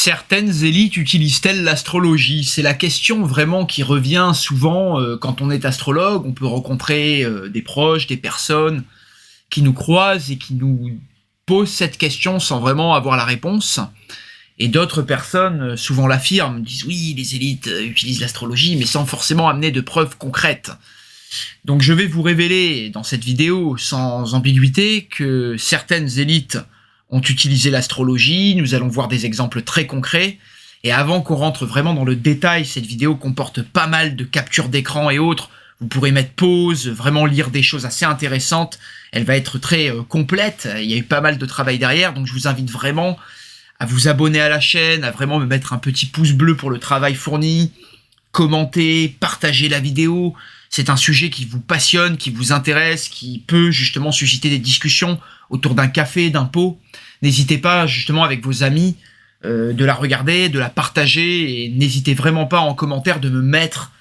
Certaines élites utilisent-elles l'astrologie? C'est la question vraiment qui revient souvent quand on est astrologue. On peut rencontrer des proches, des personnes qui nous croisent et qui nous posent cette question sans vraiment avoir la réponse. Et d'autres personnes souvent l'affirment, disent oui, les élites utilisent l'astrologie, mais sans forcément amener de preuves concrètes. Donc je vais vous révéler dans cette vidéo, sans ambiguïté, que certaines élites ont utilisé l'astrologie. Nous allons voir des exemples très concrets. Et avant qu'on rentre vraiment dans le détail, cette vidéo comporte pas mal de captures d'écran et autres. Vous pourrez mettre pause, vraiment lire des choses assez intéressantes. Elle va être très complète. Il y a eu pas mal de travail derrière. Donc je vous invite vraiment à vous abonner à la chaîne, à vraiment me mettre un petit pouce bleu pour le travail fourni, commenter, partager la vidéo. C'est un sujet qui vous passionne, qui vous intéresse, qui peut justement susciter des discussions autour d'un café, d'un pot. N'hésitez pas justement avec vos amis de la regarder, de la partager, et n'hésitez vraiment pas en commentaire de me mettre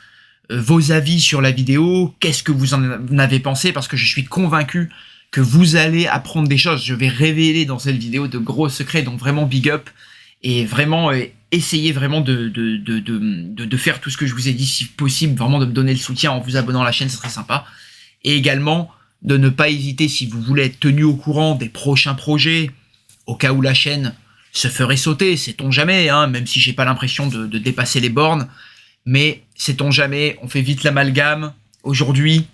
vos avis sur la vidéo, qu'est-ce que vous en avez pensé, parce que je suis convaincu que vous allez apprendre des choses. Je vais révéler dans cette vidéo de gros secrets, donc vraiment big up, et vraiment essayez vraiment de faire tout ce que je vous ai dit, si possible, vraiment de me donner le soutien en vous abonnant à la chaîne, c'est très sympa. Et également, de ne pas hésiter, si vous voulez être tenu au courant des prochains projets, au cas où la chaîne se ferait sauter, sait-on jamais, hein, même si j'ai pas l'impression de dépasser les bornes, mais sait-on jamais, on fait vite l'amalgame. Aujourd'hui,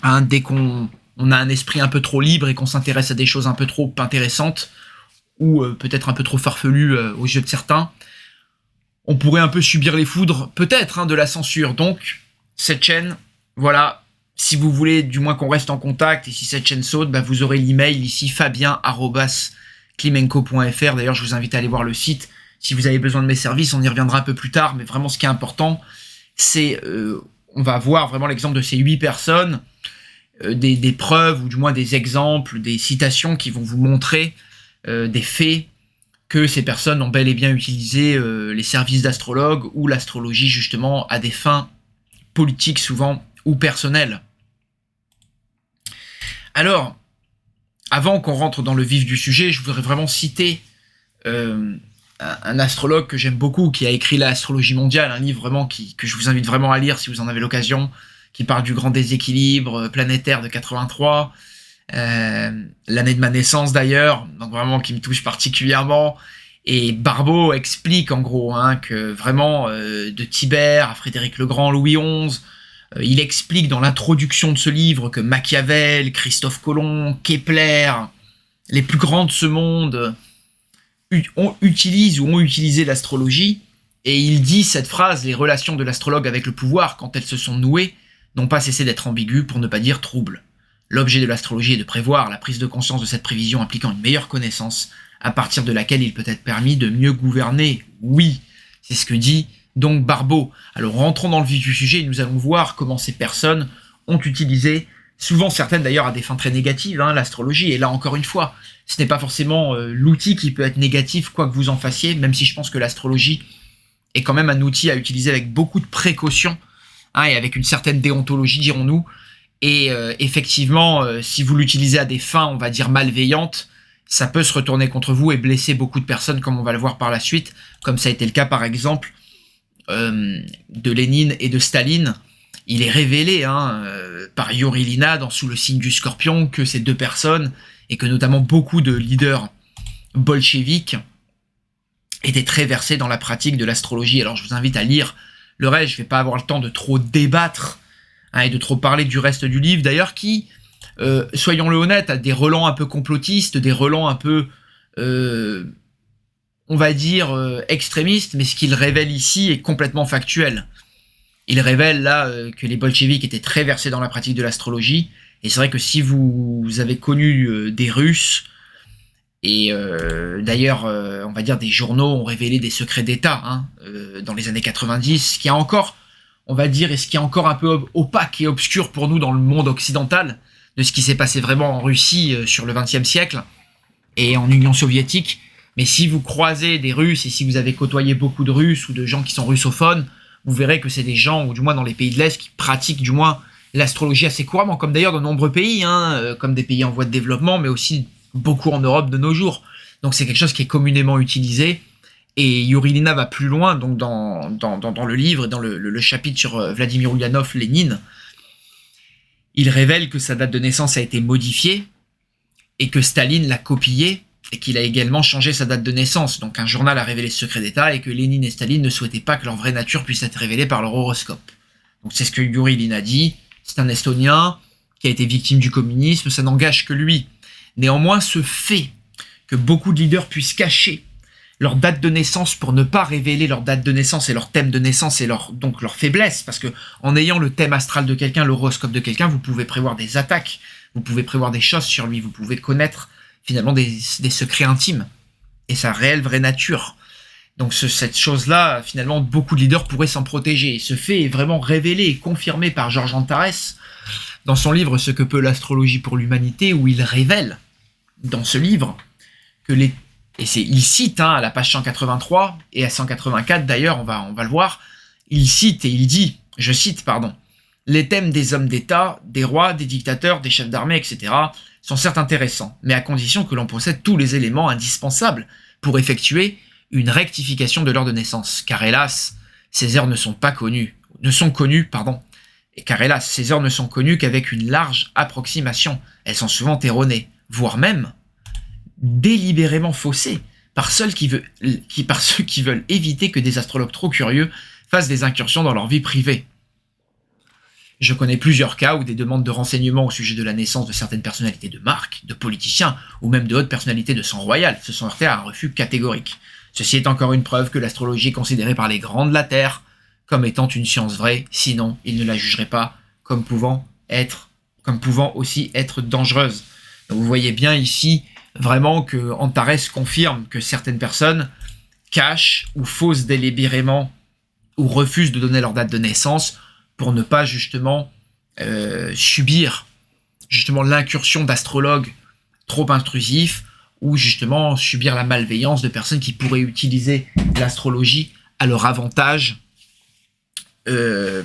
hein, dès qu'on a un esprit un peu trop libre et qu'on s'intéresse à des choses un peu trop intéressantes, ou peut-être un peu trop farfelues aux yeux de certains, on pourrait un peu subir les foudres, peut-être, hein, de la censure. Donc, cette chaîne, voilà, si vous voulez du moins qu'on reste en contact, et si cette chaîne saute, bah, vous aurez l'email ici, fabien@klimenko.fr. D'ailleurs, je vous invite à aller voir le site. Si vous avez besoin de mes services, on y reviendra un peu plus tard, mais vraiment ce qui est important, c'est, on va voir vraiment l'exemple de ces 8 personnes, des preuves, ou du moins des exemples, des citations qui vont vous montrer des faits que ces personnes ont bel et bien utilisé les services d'astrologues ou l'astrologie justement à des fins politiques souvent ou personnelles. Alors, avant qu'on rentre dans le vif du sujet, je voudrais vraiment citer un astrologue que j'aime beaucoup, qui a écrit l'Astrologie mondiale, un livre vraiment que je vous invite vraiment à lire si vous en avez l'occasion, qui parle du grand déséquilibre planétaire de 83, l'année de ma naissance d'ailleurs, donc vraiment qui me touche particulièrement. Et Barbeau explique en gros que vraiment de Tibère à Frédéric le Grand, Louis XI, il explique dans l'introduction de ce livre que Machiavel, Christophe Colomb, Kepler, les plus grands de ce monde utilisent ou ont utilisé l'astrologie. Et il dit cette phrase: les relations de l'astrologue avec le pouvoir, quand elles se sont nouées, n'ont pas cessé d'être ambiguës, pour ne pas dire troubles. L'objet de l'astrologie est de prévoir la prise de conscience de cette prévision impliquant une meilleure connaissance, à partir de laquelle il peut être permis de mieux gouverner. Oui, c'est ce que dit donc Barbeau. Alors rentrons dans le vif du sujet, nous allons voir comment ces personnes ont utilisé, souvent certaines d'ailleurs à des fins très négatives, l'astrologie. Et là encore une fois, ce n'est pas forcément l'outil qui peut être négatif, quoi que vous en fassiez, même si je pense que l'astrologie est quand même un outil à utiliser avec beaucoup de précautions, et avec une certaine déontologie, dirons-nous. Et effectivement, si vous l'utilisez à des fins, on va dire, malveillantes, ça peut se retourner contre vous et blesser beaucoup de personnes, comme on va le voir par la suite, comme ça a été le cas par exemple de Lénine et de Staline. Il est révélé par Yuri Lina dans Sous le signe du Scorpion que ces deux personnes, et que notamment beaucoup de leaders bolcheviques, étaient très versés dans la pratique de l'astrologie. Alors je vous invite à lire le reste, je ne vais pas avoir le temps de trop débattre et de trop parler du reste du livre, d'ailleurs, qui, soyons-le honnêtes, a des relents un peu complotistes, des relents un peu, on va dire, extrémistes, mais ce qu'il révèle ici est complètement factuel. Il révèle là que les bolcheviks étaient très versés dans la pratique de l'astrologie, et c'est vrai que si vous avez connu des Russes, et d'ailleurs, on va dire, des journaux ont révélé des secrets d'État dans les années 90, ce qui a encore, on va dire, et ce qui est encore un peu opaque et obscur pour nous dans le monde occidental, de ce qui s'est passé vraiment en Russie sur le XXe siècle, et en Union soviétique. Mais si vous croisez des Russes, et si vous avez côtoyé beaucoup de Russes, ou de gens qui sont russophones, vous verrez que c'est des gens, ou du moins dans les pays de l'Est, qui pratiquent du moins l'astrologie assez couramment, comme d'ailleurs dans de nombreux pays, comme des pays en voie de développement, mais aussi beaucoup en Europe de nos jours. Donc c'est quelque chose qui est communément utilisé, Et Youri-Lina va plus loin, donc dans le livre, dans le chapitre sur Vladimir Ulyanov, Lénine, il révèle que sa date de naissance a été modifiée et que Staline l'a copiée et qu'il a également changé sa date de naissance. Donc un journal a révélé ce secret d'État et que Lénine et Staline ne souhaitaient pas que leur vraie nature puisse être révélée par leur horoscope. Donc c'est ce que Youri-Lina dit. C'est un Estonien qui a été victime du communisme, ça n'engage que lui. Néanmoins, ce fait que beaucoup de leaders puissent cacher leur date de naissance pour ne pas révéler leur date de naissance et leur thème de naissance et donc leur faiblesse, parce que en ayant le thème astral de quelqu'un, l'horoscope de quelqu'un, vous pouvez prévoir des attaques, vous pouvez prévoir des choses sur lui, vous pouvez connaître finalement des secrets intimes et sa réelle vraie nature. Donc cette chose-là, finalement, beaucoup de leaders pourraient s'en protéger. Et ce fait est vraiment révélé et confirmé par Georges Antares dans son livre « Ce que peut l'astrologie pour l'humanité », où il révèle dans ce livre que il cite à la page 183 et à 184 d'ailleurs, on va le voir, il cite et il dit, je cite, les thèmes des hommes d'État, des rois, des dictateurs, des chefs d'armée, etc. sont certes intéressants, mais à condition que l'on possède tous les éléments indispensables pour effectuer une rectification de l'heure de naissance, car hélas, ces heures ne sont connues, qu'avec une large approximation. Elles sont souvent erronées, voire même délibérément faussées par ceux qui veulent éviter que des astrologues trop curieux fassent des incursions dans leur vie privée. Je connais plusieurs cas où des demandes de renseignements au sujet de la naissance de certaines personnalités de marque, de politiciens ou même de hautes personnalités de sang royal se sont heurtées à un refus catégorique. Ceci est encore une preuve que l'astrologie est considérée par les grands de la Terre comme étant une science vraie, sinon ils ne la jugeraient pas comme pouvant aussi être dangereuse. Donc vous voyez bien ici vraiment que Antares confirme que certaines personnes cachent ou faussent délibérément ou refusent de donner leur date de naissance pour ne pas justement subir l'incursion d'astrologues trop intrusifs ou justement subir la malveillance de personnes qui pourraient utiliser l'astrologie à leur avantage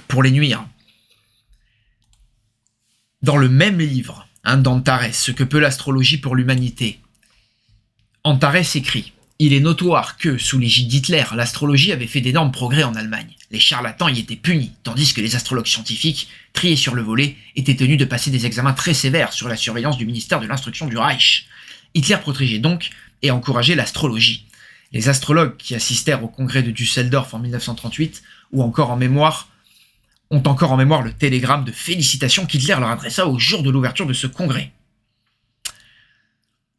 pour les nuire. Dans le même livre d'Antares, Ce que peut l'astrologie pour l'humanité, Antares écrit « Il est notoire que, sous l'égide d'Hitler, l'astrologie avait fait d'énormes progrès en Allemagne. Les charlatans y étaient punis, tandis que les astrologues scientifiques, triés sur le volet, étaient tenus de passer des examens très sévères sur la surveillance du ministère de l'Instruction du Reich. Hitler protégeait donc et encourageait l'astrologie. Les astrologues qui assistèrent au congrès de Düsseldorf en 1938 ont encore en mémoire le télégramme de félicitations qu'Hitler leur adressa au jour de l'ouverture de ce congrès.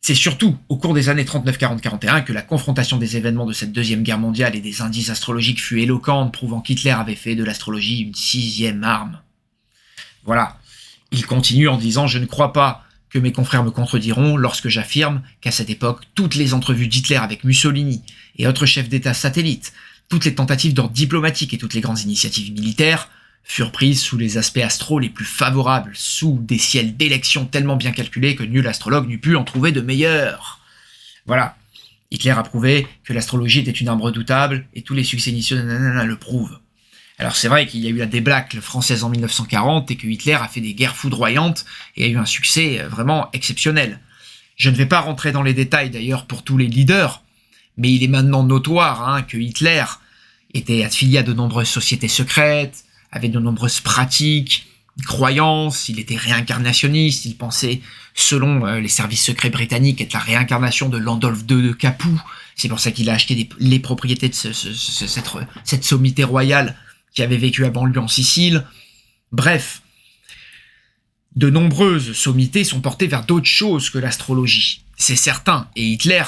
C'est surtout au cours des années 39-40-41 que la confrontation des événements de cette deuxième guerre mondiale et des indices astrologiques fut éloquente, prouvant qu'Hitler avait fait de l'astrologie une sixième arme. Voilà. Il continue en disant « Je ne crois pas que mes confrères me contrediront lorsque j'affirme qu'à cette époque, toutes les entrevues d'Hitler avec Mussolini et autres chefs d'État satellites, toutes les tentatives d'ordre diplomatique et toutes les grandes initiatives militaires furent prises sous les aspects astraux les plus favorables, sous des ciels d'élection tellement bien calculés que nul astrologue n'eût pu en trouver de meilleurs. » Voilà. Hitler a prouvé que l'astrologie était une arme redoutable, et tous les succès initiaux le prouvent. Alors c'est vrai qu'il y a eu la débâcle française en 1940, et que Hitler a fait des guerres foudroyantes, et a eu un succès vraiment exceptionnel. Je ne vais pas rentrer dans les détails d'ailleurs pour tous les leaders, mais il est maintenant notoire que Hitler était affilié à de nombreuses sociétés secrètes, avait de nombreuses pratiques, croyances, il était réincarnationniste, il pensait, selon les services secrets britanniques, être la réincarnation de Landolph II de Capoue. C'est pour ça qu'il a acheté les propriétés de cette sommité royale qui avait vécu avant lui en Sicile. Bref, de nombreuses sommités sont portées vers d'autres choses que l'astrologie. C'est certain, et Hitler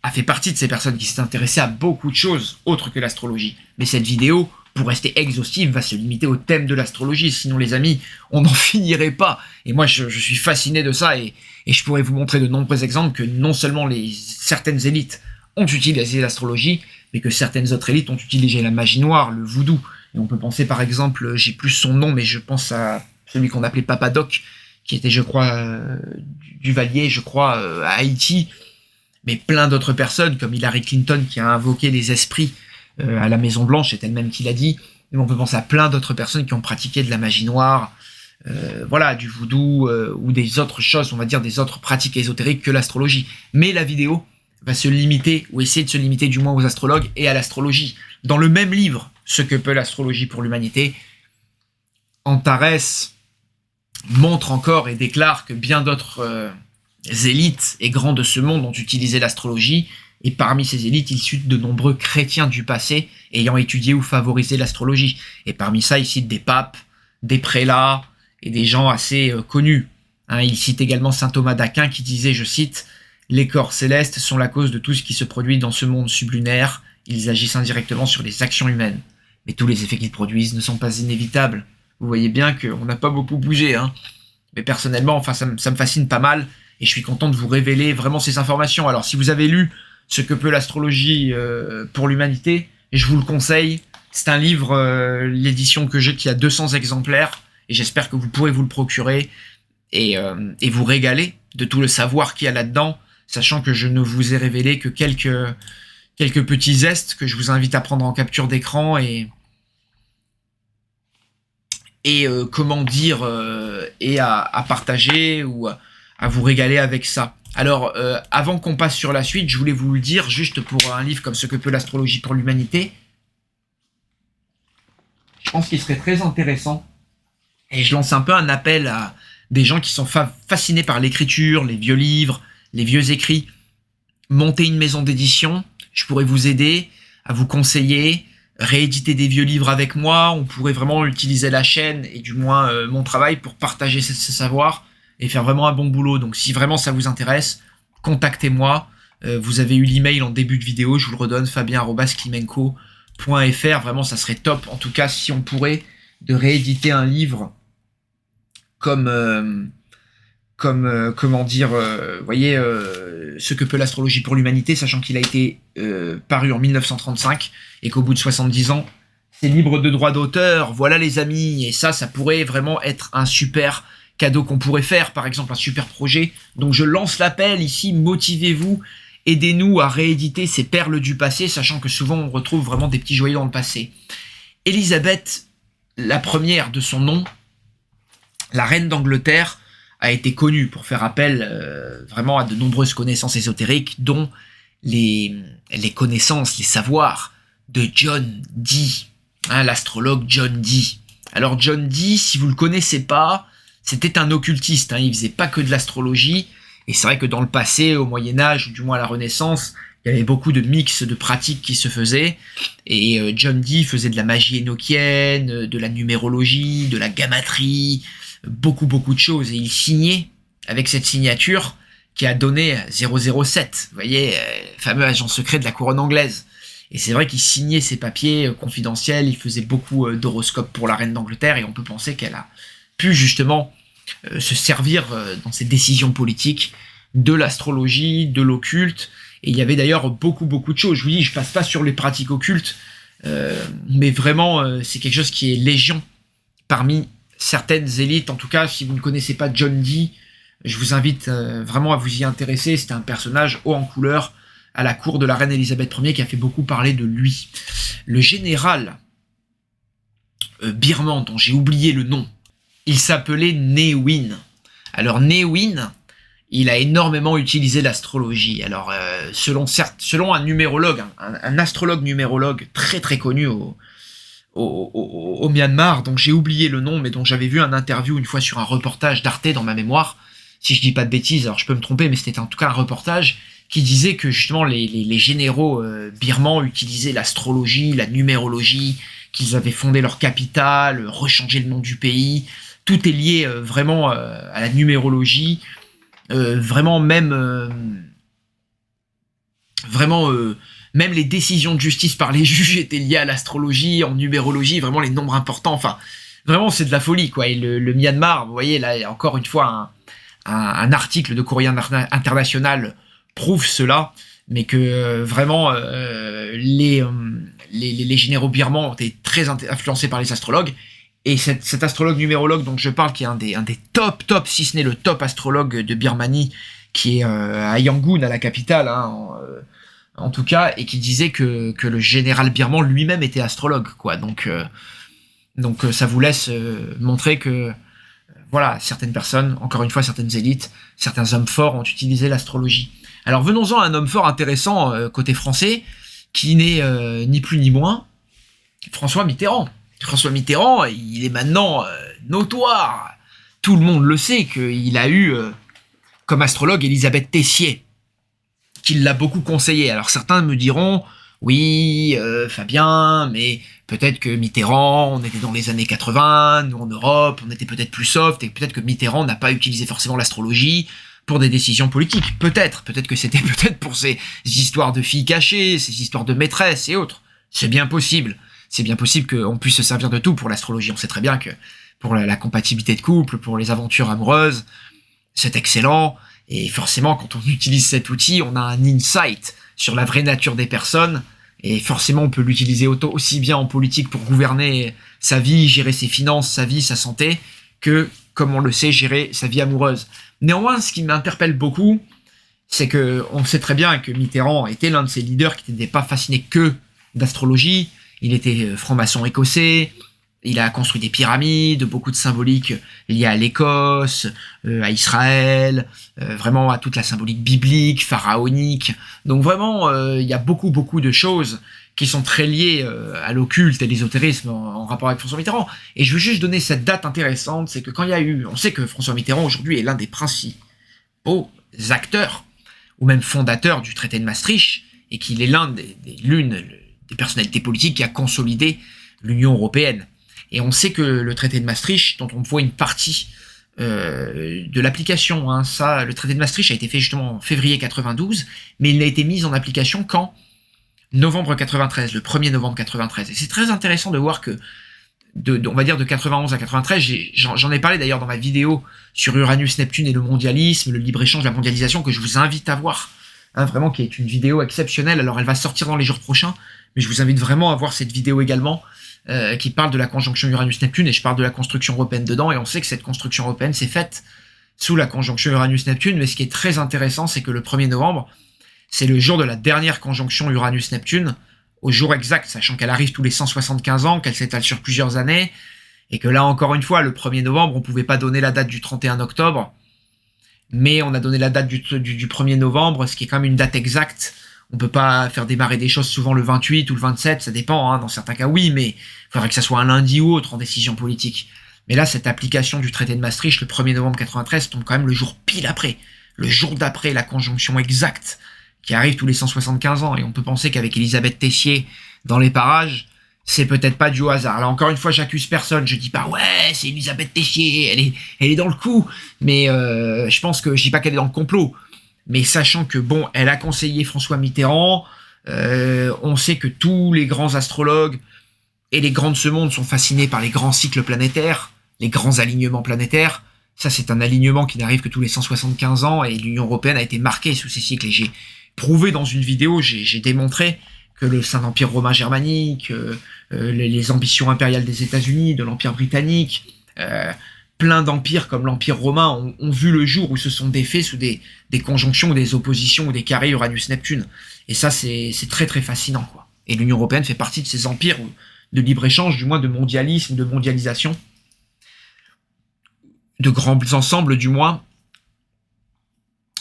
a fait partie de ces personnes qui s'est intéressées à beaucoup de choses autres que l'astrologie. Mais cette vidéo, pour rester exhaustive, va se limiter au thème de l'astrologie. Sinon, les amis, on n'en finirait pas. Et moi, je suis fasciné de ça, et je pourrais vous montrer de nombreux exemples que non seulement certaines élites ont utilisé l'astrologie, mais que certaines autres élites ont utilisé la magie noire, le voodoo. Et on peut penser par exemple, j'ai plus son nom, mais je pense à celui qu'on appelait Papadoc, qui était, je crois, Duvalier, je crois, à Haïti, mais plein d'autres personnes, comme Hillary Clinton, qui a invoqué les esprits à la Maison Blanche, c'est elle-même qui l'a dit. Mais on peut penser à plein d'autres personnes qui ont pratiqué de la magie noire, voilà, du voodoo, ou des autres choses, on va dire des autres pratiques ésotériques que l'astrologie. Mais la vidéo va se limiter, ou essayer de se limiter du moins aux astrologues et à l'astrologie. Dans le même livre, Ce que peut l'astrologie pour l'humanité, Antares montre encore et déclare que bien d'autres élites et grands de ce monde ont utilisé l'astrologie, et parmi ces élites, il cite de nombreux chrétiens du passé ayant étudié ou favorisé l'astrologie. Et parmi ça, il cite des papes, des prélats et des gens assez connus. Il cite également saint Thomas d'Aquin qui disait, je cite, « Les corps célestes sont la cause de tout ce qui se produit dans ce monde sublunaire. Ils agissent indirectement sur les actions humaines. Mais tous les effets qu'ils produisent ne sont pas inévitables. » Vous voyez bien qu'on n'a pas beaucoup bougé. Mais personnellement, enfin, ça me fascine pas mal. Et je suis content de vous révéler vraiment ces informations. Alors, si vous avez lu Ce que peut l'astrologie pour l'humanité, je vous le conseille. C'est un livre, l'édition que j'ai, qui a 200 exemplaires. Et j'espère que vous pourrez vous le procurer et vous régaler de tout le savoir qu'il y a là-dedans, sachant que je ne vous ai révélé que quelques petits zestes que je vous invite à prendre en capture d'écran et comment dire, et à partager ou à vous régaler avec ça. Alors, avant qu'on passe sur la suite, je voulais vous le dire, juste pour un livre comme Ce que peut l'astrologie pour l'humanité, je pense qu'il serait très intéressant, et je lance un peu un appel à des gens qui sont fascinés par l'écriture, les vieux livres, les vieux écrits. Monter une maison d'édition, je pourrais vous aider, à vous conseiller, rééditer des vieux livres avec moi, on pourrait vraiment utiliser la chaîne, et du moins mon travail, pour partager ce savoir, et faire vraiment un bon boulot. Donc si vraiment ça vous intéresse, contactez-moi. Vous avez eu l'email en début de vidéo, je vous le redonne, fabien@klimenko.fr. Vraiment, ça serait top. En tout cas, si on pourrait de rééditer un livre comme comment dire, voyez, Ce que peut l'astrologie pour l'humanité, sachant qu'il a été paru en 1935 et qu'au bout de 70 ans, c'est libre de droit d'auteur. Voilà les amis, et ça pourrait vraiment être un super cadeau qu'on pourrait faire, par exemple un super projet. Donc je lance l'appel ici, motivez-vous, aidez-nous à rééditer ces perles du passé, sachant que souvent on retrouve vraiment des petits joyaux dans le passé. Élisabeth, la première de son nom, la reine d'Angleterre, a été connue pour faire appel vraiment à de nombreuses connaissances ésotériques, dont les connaissances, les savoirs de John Dee, l'astrologue John Dee. Alors John Dee, si vous le connaissez pas, c'était un occultiste, il faisait pas que de l'astrologie, et c'est vrai que dans le passé, au Moyen-Âge, ou du moins à la Renaissance, il y avait beaucoup de mix de pratiques qui se faisaient, et John Dee faisait de la magie énochienne, de la numérologie, de la gamatrie, beaucoup de choses, et il signait avec cette signature qui a donné 007, vous voyez, fameux agent secret de la couronne anglaise. Et c'est vrai qu'il signait ses papiers confidentiels, il faisait beaucoup d'horoscopes pour la reine d'Angleterre, et on peut penser qu'elle a pu justement se servir dans ses décisions politiques de l'astrologie, de l'occulte, et il y avait d'ailleurs beaucoup de choses. Je vous dis, je passe pas sur les pratiques occultes, mais vraiment c'est quelque chose qui est légion parmi certaines élites. En tout cas, si vous ne connaissez pas John Dee, je vous invite vraiment à vous y intéresser. C'était un personnage haut en couleur à la cour de la reine Elisabeth Ier qui a fait beaucoup parler de lui. Le général birman, dont j'ai oublié le nom, il s'appelait Ne Win. Alors Ne Win, il a énormément utilisé l'astrologie. Alors selon un numérologue, un astrologue numérologue très connu au Myanmar, donc j'ai oublié le nom, mais dont j'avais vu un interview une fois sur un reportage d'Arte dans ma mémoire, si je dis pas de bêtises, alors je peux me tromper, mais c'était en tout cas un reportage qui disait que justement les généraux birmans utilisaient l'astrologie, la numérologie, qu'ils avaient fondé leur capitale, rechangé le nom du pays. Tout est lié vraiment à la numérologie, vraiment même même les décisions de justice par les juges étaient liées à l'astrologie, en numérologie, vraiment les nombres importants, enfin, vraiment c'est de la folie, quoi. Et le Myanmar, vous voyez, là, encore une fois, un article de Courrier International prouve cela, mais que vraiment, les généraux birmans ont été très influencés par les astrologues, et cet astrologue numérologue dont je parle, qui est un des top, si ce n'est le top astrologue de Birmanie, qui est à Yangon, à la capitale, en tout cas, et qui disait que le général birman lui-même était astrologue, quoi. Donc ça vous laisse montrer que, voilà, certaines personnes, encore une fois, certaines élites, certains hommes forts ont utilisé l'astrologie. Alors venons-en à un homme fort intéressant côté français, qui n'est ni plus ni moins François Mitterrand. François Mitterrand, il est maintenant notoire. Tout le monde le sait qu'il a eu comme astrologue Elisabeth Tessier, qui l'a beaucoup conseillé. Alors certains me diront, oui, Fabien, mais peut-être que Mitterrand, on était dans les années 80, nous en Europe, on était peut-être plus soft, et peut-être que Mitterrand n'a pas utilisé forcément l'astrologie pour des décisions politiques. Peut-être que c'était peut-être pour ces histoires de filles cachées, ces histoires de maîtresses et autres. C'est bien possible. C'est bien possible qu'on puisse se servir de tout pour l'astrologie. On sait très bien que pour la compatibilité de couple, pour les aventures amoureuses, c'est excellent. Et forcément, quand on utilise cet outil, on a un insight sur la vraie nature des personnes. Et forcément, on peut l'utiliser aussi bien en politique pour gouverner sa vie, gérer ses finances, sa vie, sa santé, que, comme on le sait, gérer sa vie amoureuse. Néanmoins, ce qui m'interpelle beaucoup, c'est que on sait très bien que Mitterrand était l'un de ces leaders qui n'était pas fasciné que d'astrologie. Il était franc-maçon écossais, il a construit des pyramides, beaucoup de symboliques liées à l'Écosse, à Israël, vraiment à toute la symbolique biblique, pharaonique. Donc vraiment, il y a beaucoup de choses qui sont très liées à l'occulte et l'ésotérisme en rapport avec François Mitterrand. Et je veux juste donner cette date intéressante, c'est que quand il y a eu... On sait que François Mitterrand aujourd'hui est l'un des principaux acteurs, ou même fondateurs du traité de Maastricht, et qu'il est l'une des personnalités politiques qui a consolidé l'Union européenne. Et on sait que le traité de Maastricht, dont on voit une partie de l'application, hein, ça, le traité de Maastricht a été fait justement en février 92, mais il n'a été mis en application qu'en novembre 93, le 1er novembre 93. Et c'est très intéressant de voir que, on va dire de 91 à 93, j'en ai parlé d'ailleurs dans ma vidéo sur Uranus, Neptune et le mondialisme, le libre-échange, la mondialisation, que je vous invite à voir, hein, vraiment, qui est une vidéo exceptionnelle. Alors elle va sortir dans les jours prochains, mais je vous invite vraiment à voir cette vidéo également, qui parle de la conjonction Uranus-Neptune, et je parle de la construction européenne dedans, et on sait que cette construction européenne s'est faite sous la conjonction Uranus-Neptune, mais ce qui est très intéressant, c'est que le 1er novembre, c'est le jour de la dernière conjonction Uranus-Neptune, au jour exact, sachant qu'elle arrive tous les 175 ans, qu'elle s'étale sur plusieurs années, et que là, encore une fois, le 1er novembre, on pouvait pas donner la date du 31 octobre, mais on a donné la date du 1er novembre, ce qui est quand même une date exacte. On peut pas faire démarrer des choses souvent le 28 ou le 27, ça dépend, hein, dans certains cas oui, mais il faudrait que ça soit un lundi ou autre en décision politique. Mais là, cette application du traité de Maastricht, le 1er novembre 93, tombe quand même le jour pile après, le jour d'après la conjonction exacte, qui arrive tous les 175 ans, et on peut penser qu'avec Elisabeth Tessier dans les parages, c'est peut-être pas du hasard. Là, encore une fois, j'accuse personne, je dis pas, ouais, c'est Elisabeth Tessier, elle est dans le coup, mais je pense que, je dis pas qu'elle est dans le complot, mais sachant que, bon, elle a conseillé François Mitterrand, on sait que tous les grands astrologues et les grands de ce monde sont fascinés par les grands cycles planétaires, les grands alignements planétaires. Ça, c'est un alignement qui n'arrive que tous les 175 ans, et l'Union européenne a été marquée sous ces cycles. Et j'ai prouvé dans une vidéo, j'ai démontré que le Saint-Empire romain germanique, les ambitions impériales des États-Unis, de l'Empire britannique, plein d'empires comme l'Empire romain ont vu le jour où se sont défaits sous des conjonctions, ou des oppositions, ou des carrés Uranus-Neptune. Et ça, c'est très très fascinant, quoi. Et l'Union européenne fait partie de ces empires de libre-échange, du moins de mondialisme, de mondialisation, de grands ensembles, du moins,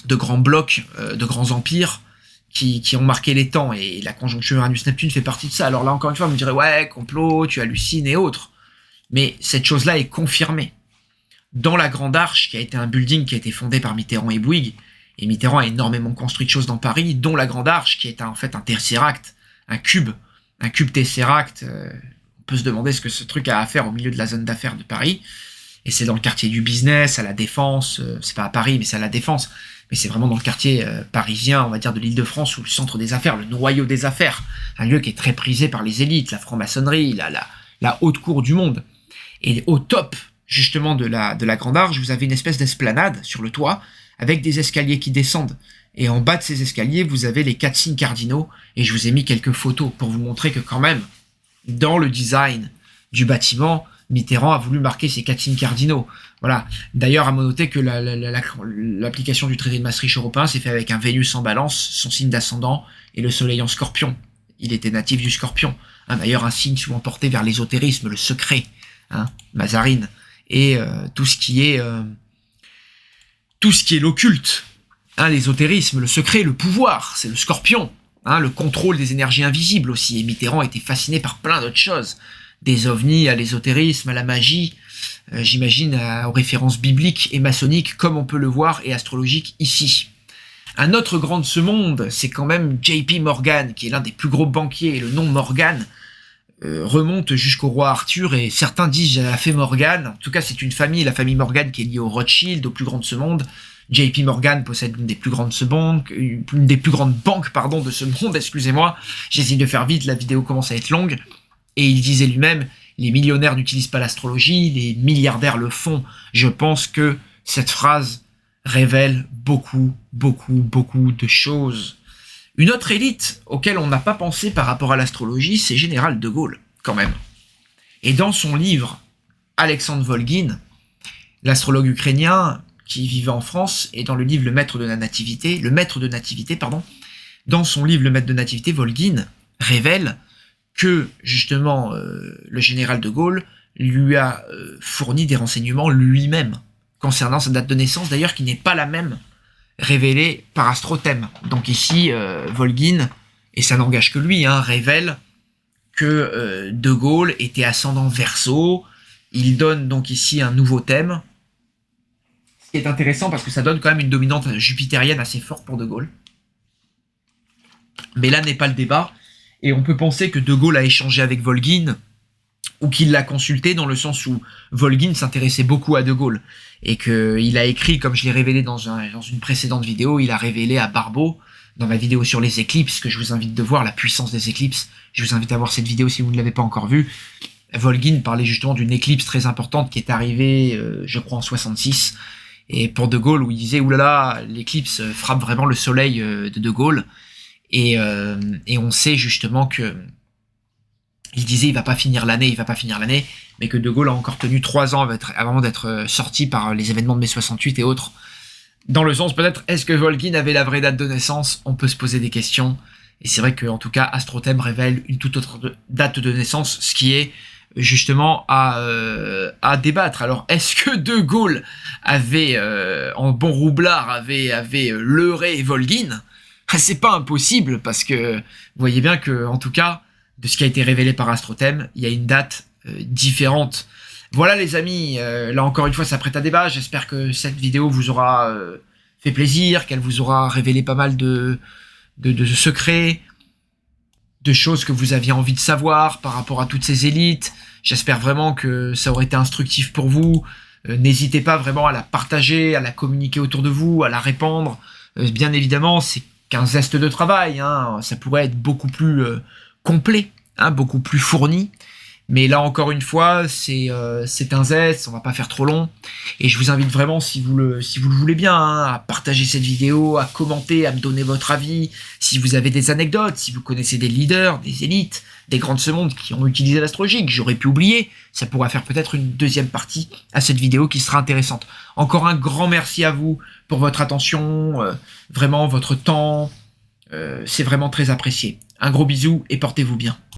de grands blocs, de grands empires qui ont marqué les temps. Et la conjonction Uranus-Neptune fait partie de ça. Alors là, encore une fois, vous me direz, ouais, complot, tu hallucines et autres. Mais cette chose-là est confirmée. Dans la Grande Arche, qui a été un building qui a été fondé par Mitterrand et Bouygues, et Mitterrand a énormément construit de choses dans Paris, dont la Grande Arche, qui est en fait un tesseract, un cube tesseract. On peut se demander ce que ce truc a à faire au milieu de la zone d'affaires de Paris. Et c'est dans le quartier du business, à la Défense, c'est pas à Paris, mais c'est à la Défense, mais c'est vraiment dans le quartier parisien, on va dire, de l'Île-de-France, ou le centre des affaires, le noyau des affaires, un lieu qui est très prisé par les élites, la franc-maçonnerie, la haute cour du monde. Et au top, justement, de la Grande Arche, vous avez une espèce d'esplanade sur le toit, avec des escaliers qui descendent. Et en bas de ces escaliers, vous avez les 4 signes cardinaux, et je vous ai mis quelques photos pour vous montrer que quand même, dans le design du bâtiment, Mitterrand a voulu marquer ces 4 signes cardinaux. Voilà. D'ailleurs, à noter que l'application du traité de Maastricht européen s'est fait avec un Vénus en balance, son signe d'ascendant, et le soleil en scorpion. Il était natif du scorpion. Hein, d'ailleurs, un signe souvent porté vers l'ésotérisme, le secret, hein, Mazarine, et tout ce qui est l'occulte. Hein, l'ésotérisme, le secret, le pouvoir, c'est le scorpion. Hein, le contrôle des énergies invisibles aussi. Et Mitterrand était fasciné par plein d'autres choses. Des ovnis à l'ésotérisme, à la magie, j'imagine aux références bibliques et maçonniques, comme on peut le voir, et astrologiques ici. Un autre grand de ce monde, c'est quand même JP Morgan, qui est l'un des plus gros banquiers, et le nom Morgan remonte jusqu'au roi Arthur, et certains disent la fée Morgan. En tout cas, c'est une famille, la famille Morgan, qui est liée au Rothschild, au plus grand de ce monde. JP Morgan possède une des plus grandes banques, de ce monde, excusez-moi. J'essaie de faire vite, la vidéo commence à être longue. Et il disait lui-même, les millionnaires n'utilisent pas l'astrologie, les milliardaires le font. Je pense que cette phrase révèle beaucoup de choses. Une autre élite auquel on n'a pas pensé par rapport à l'astrologie, c'est Général de Gaulle, quand même. Et dans son livre, Alexandre Volgin, l'astrologue ukrainien qui vivait en France, et dans le livre Le Maître de Nativité, dans son livre Le Maître de Nativité, Volgin révèle que, justement, le général de Gaulle lui a fourni des renseignements lui-même, concernant sa date de naissance, d'ailleurs, qui n'est pas la même révélée par Astrothème. Donc ici, Volgin, et ça n'engage que lui, révèle que de Gaulle était ascendant Verseau. Il donne donc ici un nouveau thème, ce qui est intéressant parce que ça donne quand même une dominante jupitérienne assez forte pour de Gaulle. Mais là n'est pas le débat. Et on peut penser que de Gaulle a échangé avec Volgin, ou qu'il l'a consulté, dans le sens où Volgin s'intéressait beaucoup à de Gaulle. Et qu'il a écrit, comme je l'ai révélé dans une précédente vidéo, il a révélé à Barbeau, dans ma vidéo sur les éclipses, que je vous invite de voir, la puissance des éclipses. Je vous invite à voir cette vidéo si vous ne l'avez pas encore vue. Volgin parlait justement d'une éclipse très importante qui est arrivée, je crois, en 66. Et pour de Gaulle, où il disait, oulala, l'éclipse frappe vraiment le soleil de Gaulle. Et on sait justement que il disait il va pas finir l'année, mais que de Gaulle a encore tenu 3 ans avant d'être sorti par les événements de mai 68 et autres. Dans le sens peut-être, est-ce que Volgin avait la vraie date de naissance? On peut se poser des questions. Et c'est vrai qu'en tout cas, Astrothème révèle une toute autre date de naissance, ce qui est justement à débattre. Alors, est-ce que de Gaulle avait, en bon roublard, avait leurré Volgin? C'est pas impossible, parce que vous voyez bien que, en tout cas, de ce qui a été révélé par Astrothème, il y a une date différente. Voilà les amis, là encore une fois ça prête à débat, j'espère que cette vidéo vous aura fait plaisir, qu'elle vous aura révélé pas mal de secrets, de choses que vous aviez envie de savoir par rapport à toutes ces élites. J'espère vraiment que ça aurait été instructif pour vous. N'hésitez pas vraiment à la partager, à la communiquer autour de vous, à la répandre. Bien évidemment, c'est qu'un zeste de travail, ça pourrait être beaucoup plus complet, beaucoup plus fourni. Mais là encore une fois, c'est un zeste, on va pas faire trop long. Et je vous invite vraiment, si vous le voulez bien, à partager cette vidéo, à commenter, à me donner votre avis. Si vous avez des anecdotes, si vous connaissez des leaders, des élites, des grands de ce monde qui ont utilisé l'astrologie, que j'aurais pu oublier, ça pourra faire peut-être une deuxième partie à cette vidéo qui sera intéressante. Encore un grand merci à vous pour votre attention, vraiment votre temps, c'est vraiment très apprécié. Un gros bisou et portez-vous bien.